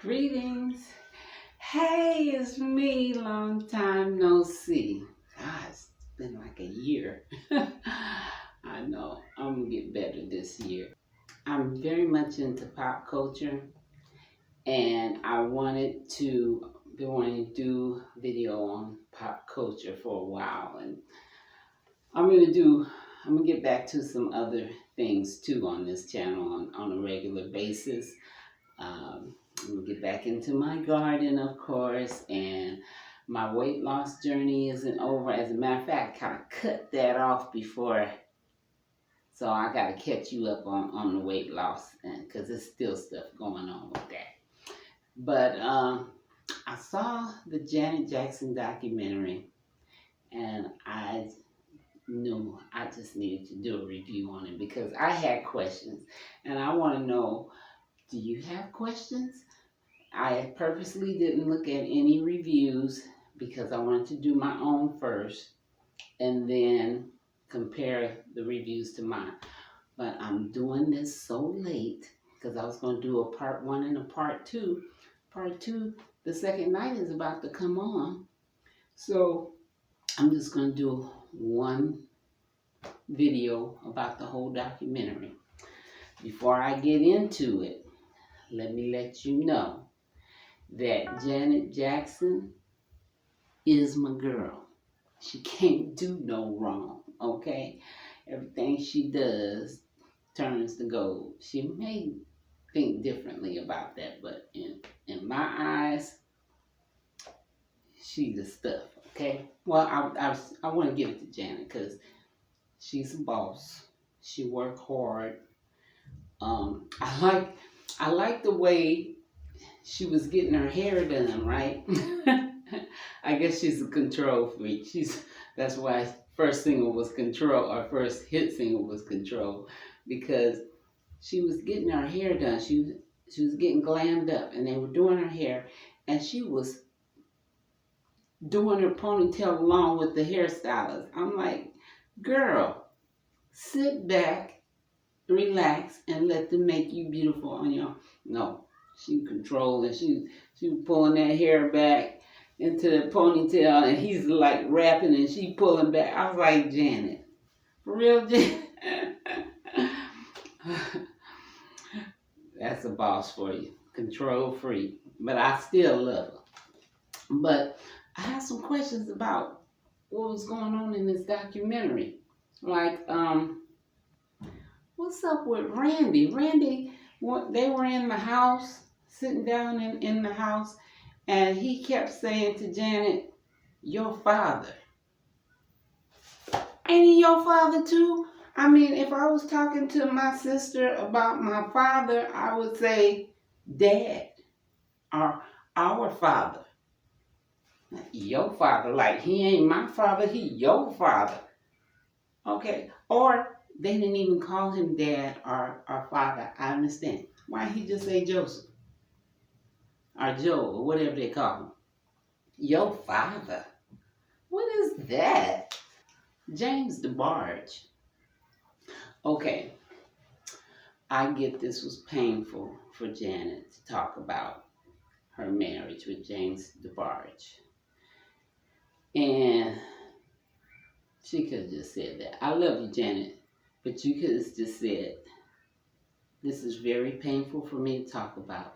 Greetings. Hey, it's me. Long time no see. God, it's been like a year. I know. I'm going to get better this year. I'm very much into pop culture, and I been wanting to do video on pop culture for a while, and I'm going to get back to some other things too on this channel on a regular basis. I'm gonna get back into my garden, of course, and my weight loss journey isn't over. As a matter of fact, I kind of cut that off before, so I got to catch you up on the weight loss, because there's still stuff going on with that. But I saw the Janet Jackson documentary, and I knew I just needed to do a review on it because I had questions, and I want to know, do you have questions? I purposely didn't look at any reviews because I wanted to do my own first and then compare the reviews to mine. But I'm doing this so late because I was going to do a part 1 and a part 2. Part 2, the second night is about to come on. So I'm just going to do one video about the whole documentary. Before I get into it, let me let you know that Janet Jackson is my girl. She can't do no wrong, okay? Everything she does turns to gold. She may think differently about that, but in my eyes, she's the stuff, okay? Well, I want to give it to Janet because she's a boss. She worked hard. I like the way she was getting her hair done, right? I guess she's a control freak. That's why first single was Control, or first hit single was Control, because she was getting her hair done. She was getting glammed up, and they were doing her hair, and she was doing her ponytail along with the hairstylist. I'm like, girl, sit back, relax, and let them make you beautiful on your. No. She controlling. She was pulling that hair back into the ponytail, and he's like rapping, and she pulling back. I was like, Janet, for real, Janet? That's a boss for you, control freak. But I still love her. But I have some questions about what was going on in this documentary. Like, what's up with Randy? Randy, they were in the house, sitting down in the house, and he kept saying to Janet, your father. Ain't he your father too? I mean, if I was talking to my sister about my father, I would say dad, or our father. Your father, like he ain't my father, he your father. Okay, or they didn't even call him dad or father. I understand. Why he just say Joseph? Or Joe, or whatever they call him. Your father. What is that? James the Barge. Okay. I get this was painful for Janet to talk about her marriage with James the Barge. And she could have just said that. I love you, Janet. But you could have just said, this is very painful for me to talk about.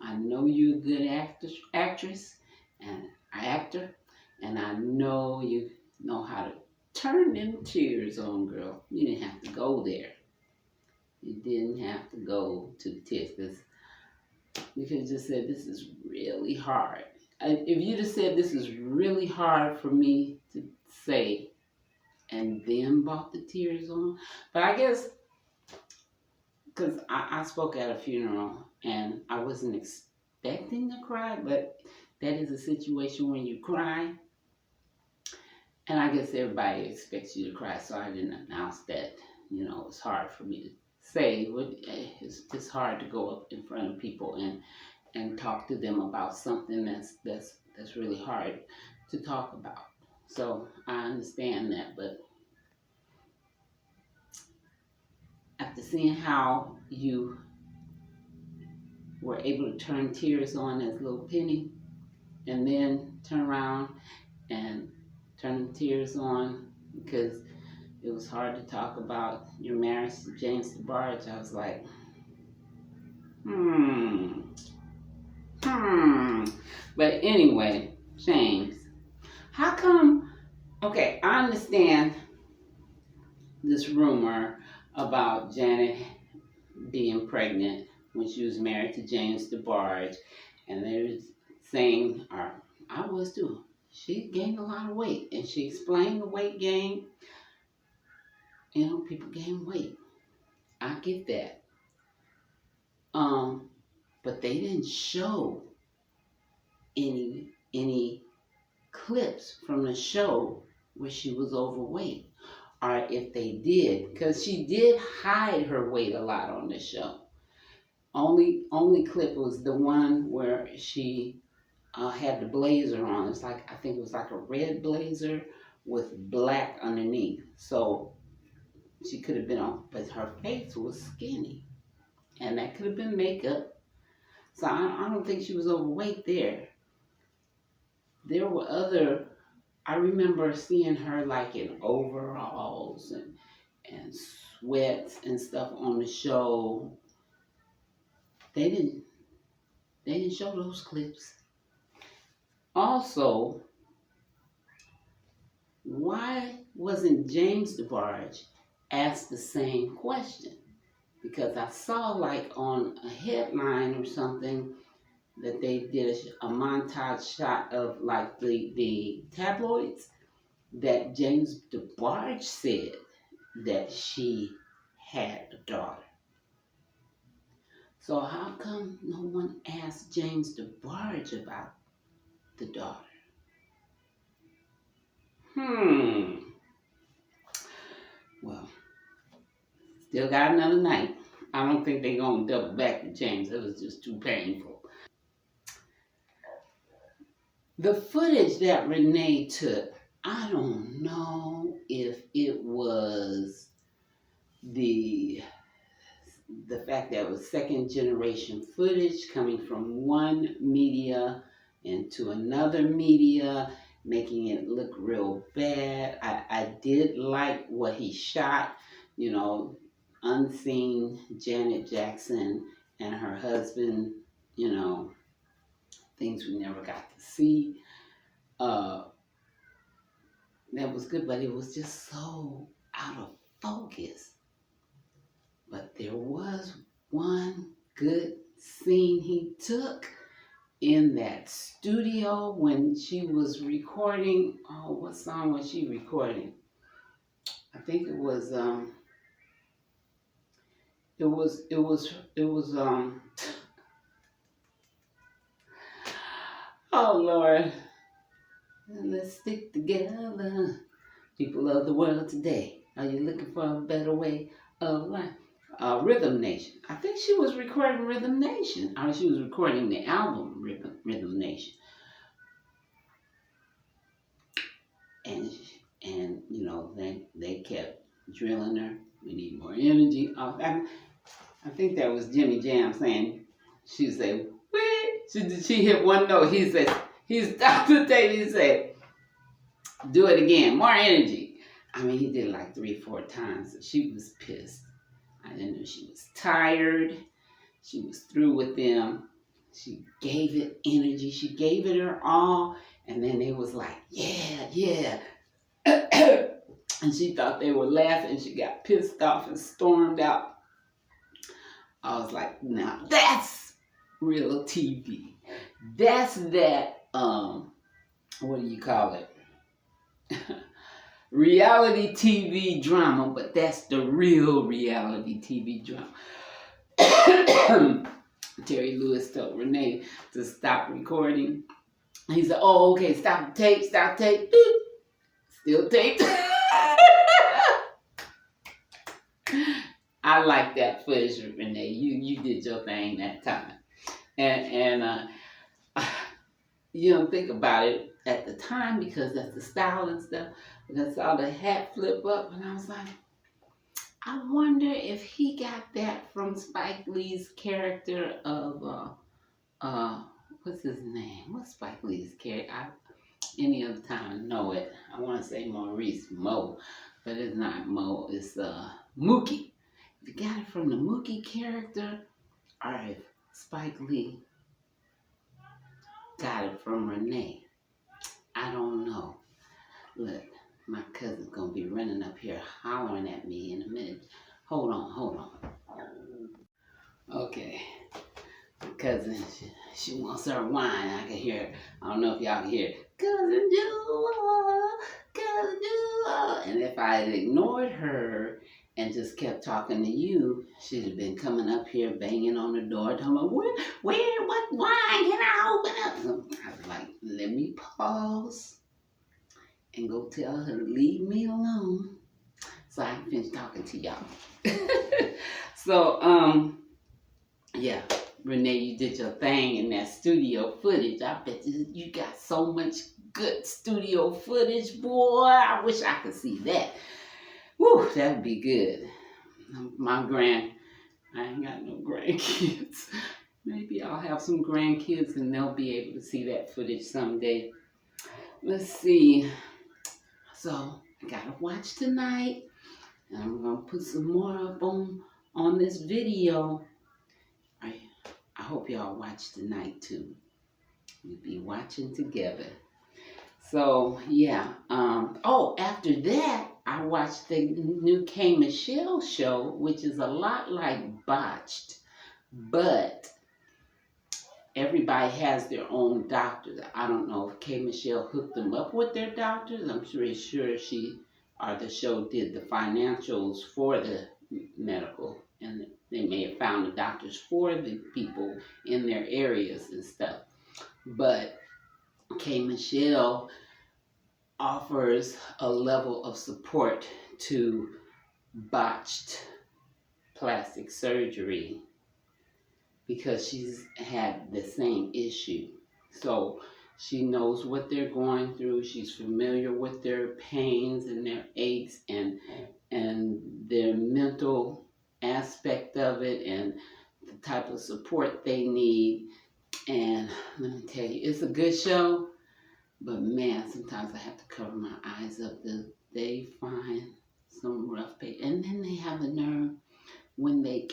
I know you're a good actress and actor, and I know you know how to turn them tears on, girl. You didn't have to go there. You didn't have to go to the tears, because you could have just said, this is really hard. If you'd have said, this is really hard for me to say, and then brought the tears on. But I guess, because I spoke at a funeral, and I wasn't expecting to cry, but that is a situation when you cry. And I guess everybody expects you to cry, so I didn't announce that. It's hard for me to say. It's hard to go up in front of people and talk to them about something that's really hard to talk about. So I understand that, but after seeing how you were able to turn tears on as little Penny, and then turn around and turn the tears on because it was hard to talk about your marriage to James Barge. I was like, hmm. But anyway, James, how come? Okay, I understand this rumor about Janet being pregnant when she was married to James DeBarge, and they're saying, or I was too, she gained a lot of weight, and she explained the weight gain. You know, people gain weight. I get that. But they didn't show any clips from the show where she was overweight, or if they did, because she did hide her weight a lot on the show. Only clip was the one where she had the blazer on. It's like, I think it was like a red blazer with black underneath. So she could have been on, but her face was skinny, and that could have been makeup. So I don't think she was overweight there. There were other. I remember seeing her like in overalls and sweats and stuff on the show. They didn't show those clips. Also, why wasn't James DeBarge asked the same question? Because I saw like on a headline or something that they did a montage shot of like the tabloids, that James DeBarge said that she had a daughter. So how come no one asked James DeBarge about the daughter? Well, still got another night. I don't think they're going to double back to James. It was just too painful. The footage that Renee took, I don't know if it was the fact that it was second generation footage coming from one media into another media, making it look real bad. I did like what he shot, you know, unseen Janet Jackson and her husband, you know, things we never got to see. That was good, but it was just so out of focus. But there was one good scene he took in that studio when she was recording. Oh, what song was she recording? I think it was oh Lord, let's stick together, people of the world today. Are you looking for a better way of life? Rhythm Nation. I think she was recording Rhythm Nation. Or she was recording the album Rhythm Nation. And you know, they kept drilling her. We need more energy. I think that was Jimmy Jam saying, she said, wait. She hit one note. He stopped the tape. He said, do it again. More energy. I mean, he did it like 3-4 times. She was pissed. I didn't know she was tired. She was through with them. She gave it energy. She gave it her all. And then they was like, yeah. And she thought they were laughing. She got pissed off and stormed out. I was like, now that's real TV. That's that, what do you call it? Reality TV drama, but that's the real reality TV drama. Terry Lewis told Renee to stop recording. He said, oh, okay, stop the tape. Still taped. I like that footage, Renee. You did your thing that time. And you don't think about it at the time because that's the style and stuff. And I saw the hat flip up and I was like, I wonder if he got that from Spike Lee's character of what's his name? What's Spike Lee's character? Any other time I know it. I want to say Maurice Mo, but it's not Mo. It's Mookie. If you got it from the Mookie character, or if Spike Lee got it from Renee, I don't know. Look, my cousin's gonna be running up here hollering at me in a minute. Hold on. Okay, my cousin, she wants her wine. I can hear it. I don't know if y'all can hear it. Cousin Jewell. And if I had ignored her and just kept talking to you, she'd have been coming up here banging on the door, telling me, what wine can I open up? I was like, let me pause and go tell her to leave me alone so I can finish talking to y'all. So, yeah, Renee, you did your thing in that studio footage. I bet you got so much good studio footage, boy. I wish I could see that. Woo, that would be good. I ain't got no grandkids. Maybe I'll have some grandkids and they'll be able to see that footage someday. Let's see. So, I gotta watch tonight. And I'm gonna put some more up on this video. I hope y'all watch tonight too. We'll be watching together. So yeah. After that, I watched the new K. Michelle show, which is a lot like Botched, but everybody has their own doctor. I don't know if K. Michelle hooked them up with their doctors. I'm pretty sure the show did the financials for the medical, and they may have found the doctors for the people in their areas and stuff. But K. Michelle offers a level of support to botched plastic surgery because she's had the same issue. So she knows what they're going through. She's familiar with their pains and their aches and their mental aspect of it and the type of support they need. And let me tell you, it's a good show, but man, sometimes I have to cover my eyes up. They find some rough pain. And then they have the nerve, when they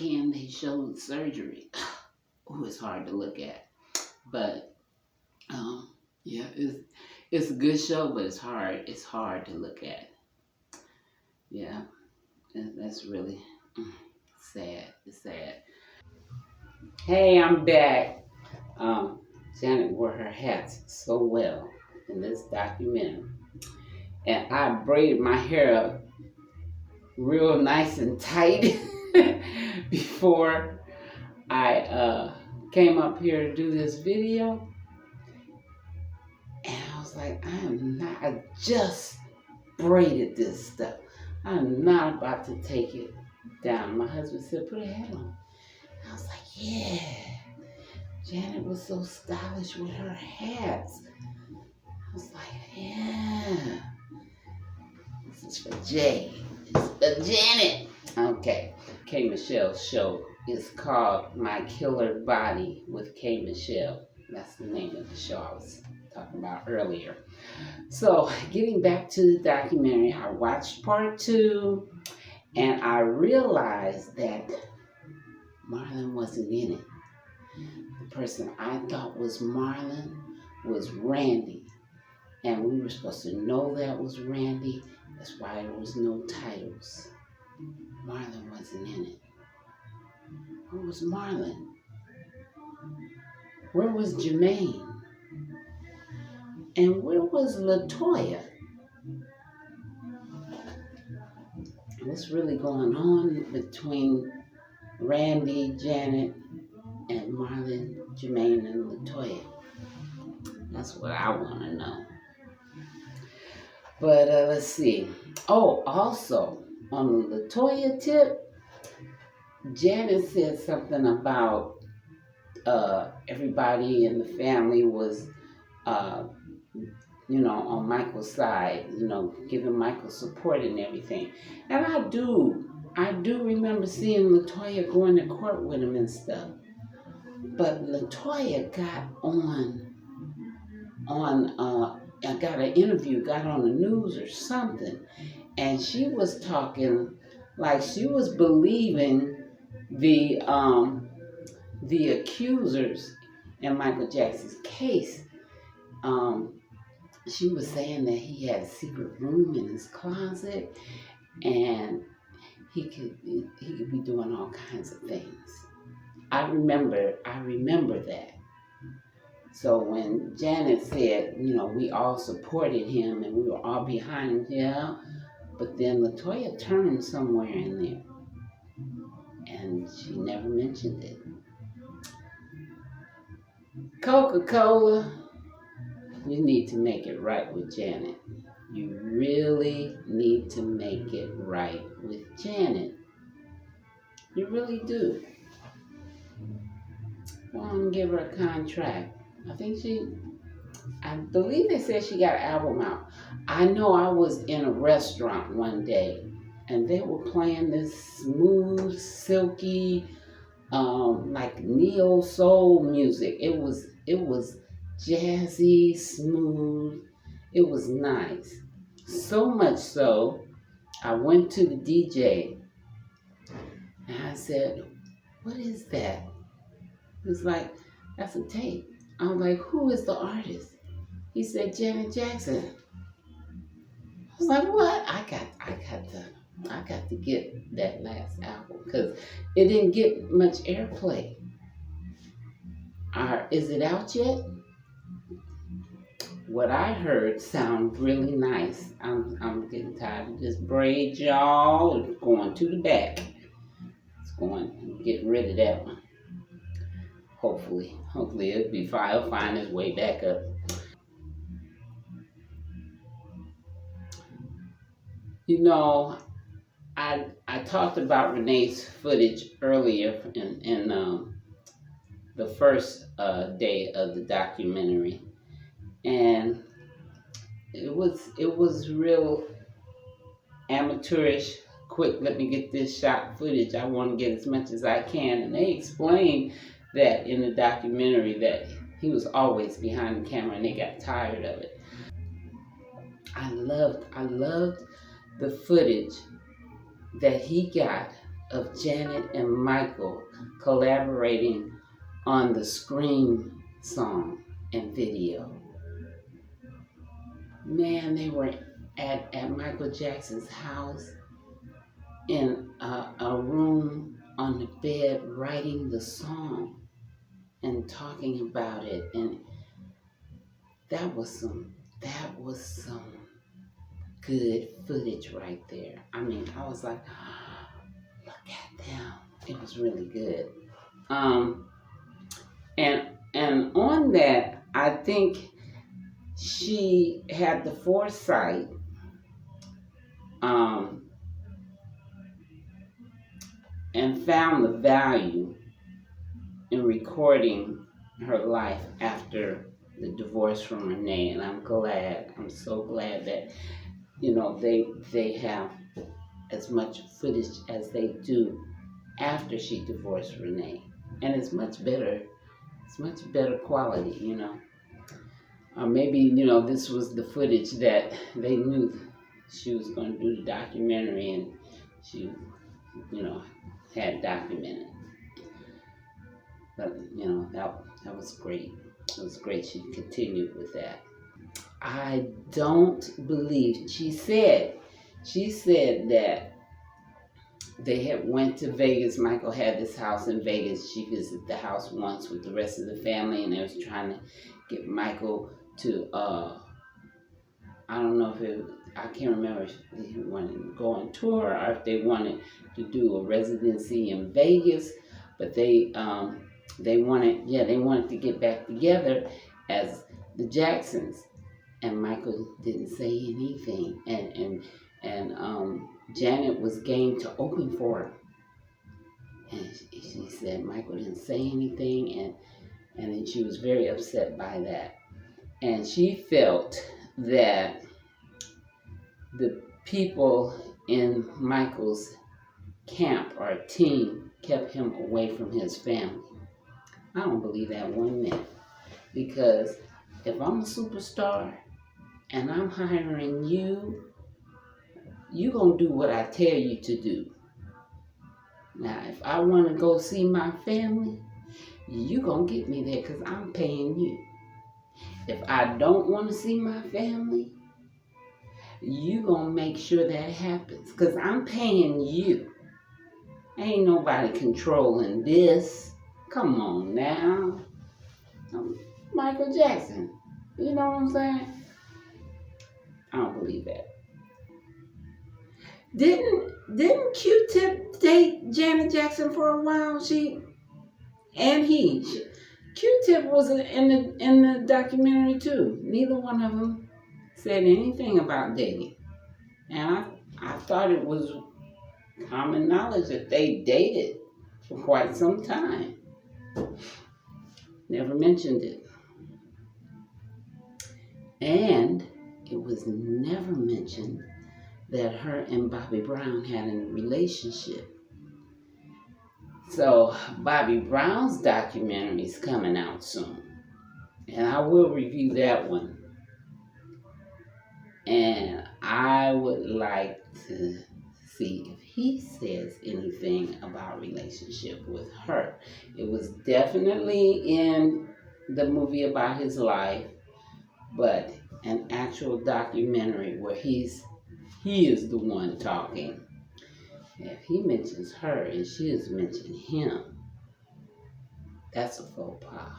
show the surgery. Oh, it's hard to look at. But yeah, it's a good show, but it's hard to look at. Yeah, that's really sad. It's sad. Hey, I'm back. Janet wore her hats so well in this documentary, and I braided my hair up real nice and tight before I came up here to do this video. And I was like, I just braided this stuff. I'm not about to take it down. My husband said, put a hat on. I was like, yeah. Janet was so stylish with her hats. I was like, yeah. This is for Jay. It's for Janet. Okay. K. Michelle's show is called My Killer Body with K. Michelle. That's the name of the show I was talking about earlier. So, getting back to the documentary, I watched part 2, and I realized that Marlon wasn't in it. The person I thought was Marlon was Randy, and we were supposed to know that was Randy. That's why there was no titles. Marlon wasn't in it. Where was Marlon? Where was Jermaine? And where was Latoya? What's really going on between Randy, Janet, and Marlon, Jermaine, and Latoya? That's what I want to know. But let's see. Oh, also, on the Latoya tip, Janet said something about everybody in the family was, on Michael's side, giving Michael support and everything. And I do I do remember seeing Latoya going to court with him and stuff. But Latoya got I got an interview, got on the news or something, and she was talking like she was believing the accusers in Michael Jackson's case. She was saying that he had a secret room in his closet, and he could be doing all kinds of things. I remember that. So when Janet said, we all supported him and we were all behind him, yeah, but then Latoya turned somewhere in there, and she never mentioned it. Coca-Cola, you need to make it right with Janet. You really need to make it right with Janet. You really do. Go on and give her a contract. I believe they said she got an album out. I know I was in a restaurant one day and they were playing this smooth, silky, like neo soul music. It was jazzy, smooth. It was nice. So much so, I went to the DJ and I said, "What is that?" He was like, "That's a tape." I was like, "Who is the artist?" He said, "Janet Jackson." I was like, "What?" I got to get that last album because it didn't get much airplay. Is it out yet? What I heard sound really nice. I'm getting tired of this braid, y'all. It's going to the back. It's going to get rid of that one. Hopefully it'll be fine. It'll find its way back up. I talked about Renee's footage earlier in the first day of the documentary, and it was real amateurish. Quick, let me get this shot footage. I want to get as much as I can, and they explained that in the documentary that he was always behind the camera, and they got tired of it. I loved the footage that he got of Janet and Michael collaborating on the Scream song and video. Man, they were at Michael Jackson's house in a room on the bed writing the song and talking about it, and that was some good footage right there. I mean, I was like, look at them. It was really good. And on that, I think she had the foresight and found the value in recording her life after the divorce from Renee, and I'm so glad that they have as much footage as they do after she divorced Renee, and it's much better quality, or maybe this was the footage that they knew she was going to do the documentary, and she had documented. But that was great. It was great. She continued with that. I don't believe she said that they had went to Vegas. Michael had this house in Vegas. She visited the house once with the rest of the family, and they was trying to get Michael to I don't know I can't remember if they wanted to go on tour or if they wanted to do a residency in Vegas, but they wanted to get back together as the Jacksons, and Michael didn't say anything, and Janet was game to open for her, and she said Michael didn't say anything, and then she was very upset by that, and she felt that the people in Michael's camp or a team kept him away from his family. I don't believe that one minute. Because if I'm a superstar and I'm hiring you, you're going to do what I tell you to do. Now, if I want to go see my family, you're going to get me there because I'm paying you. If I don't want to see my family, you're going to make sure that happens because I'm paying you. Ain't nobody controlling this. Come on now. I'm Michael Jackson. You know what I'm saying? I don't believe that. Didn't Q-Tip date Janet Jackson for a while? Q-Tip was in the documentary too. Neither one of them said anything about dating, and I thought it was common knowledge that they dated for quite some time. Never mentioned it, and it was never mentioned that her and Bobby Brown had a relationship. So Bobby Brown's documentary is coming out soon, and I will review that one. And I would like to see if he says anything about relationship with her. It was definitely in the movie about his life, but an actual documentary where he is the one talking. If he mentions her and she has mentioned him, that's a faux pas.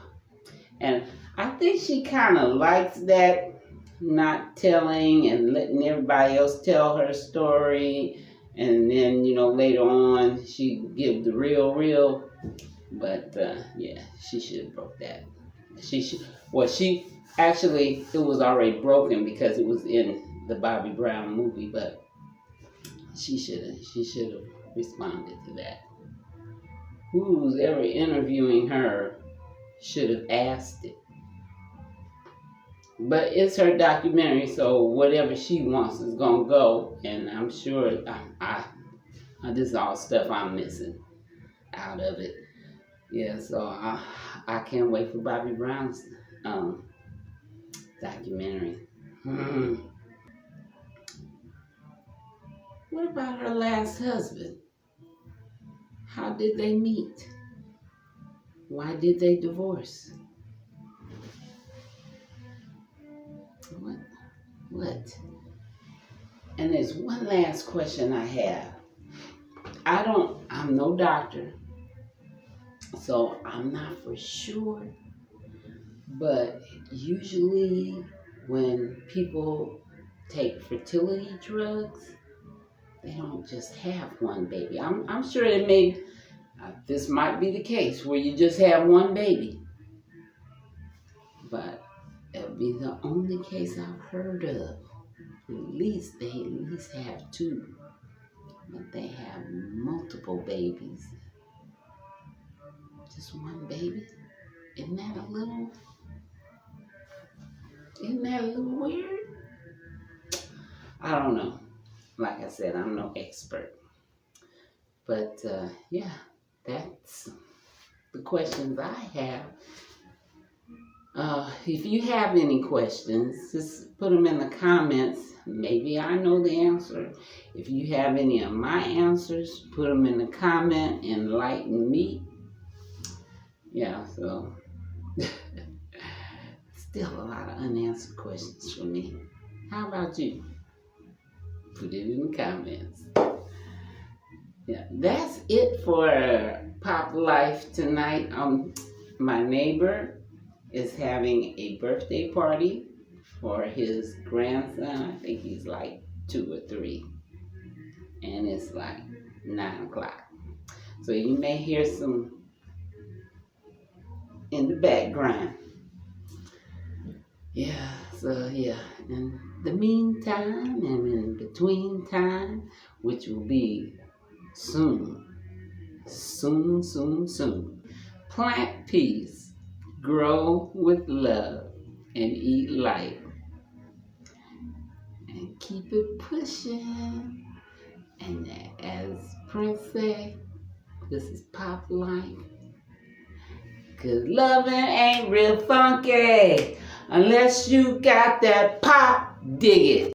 And I think she kind of likes that, not telling and letting everybody else tell her story. And then, later on, she give the real. But, yeah, she should have broke that. Actually, it was already broken because it was in the Bobby Brown movie, but she should have responded to that. Who's ever interviewing her should have asked it. But it's her documentary, so whatever she wants is gonna go. And I'm sure this is all stuff I'm missing out of it. Yeah, so I can't wait for Bobby Brown's documentary. What about her last husband? How did they meet? Why did they divorce? What? And there's one last question I have. I'm no doctor, so I'm not for sure. But usually when people take fertility drugs, they don't just have one baby. I'm sure this might be the case where you just have one baby. But it'll be the only case I've heard of. They at least have two. But they have multiple babies. Just one baby? Isn't that a little weird? I don't know. Like I said, I'm no expert. But yeah, that's the questions I have. If you have any questions, just put them in the comments. Maybe I know the answer. If you have any of my answers, put them in the comment. Enlighten me. Yeah, so still a lot of unanswered questions for me. How about you? Put it in the comments. Yeah, that's it for Pop Life tonight. My neighbor is having a birthday party for his grandson. I think he's like 2 or 3. And it's like 9 o'clock. So you may hear some in the background. Yeah, so yeah. In the meantime and in between time, which will be soon. Plant peace, grow with love, and eat light. And keep it pushing. And as Prince say? This is pop life. 'Cause loving ain't real funky unless you got that pop. Dig it.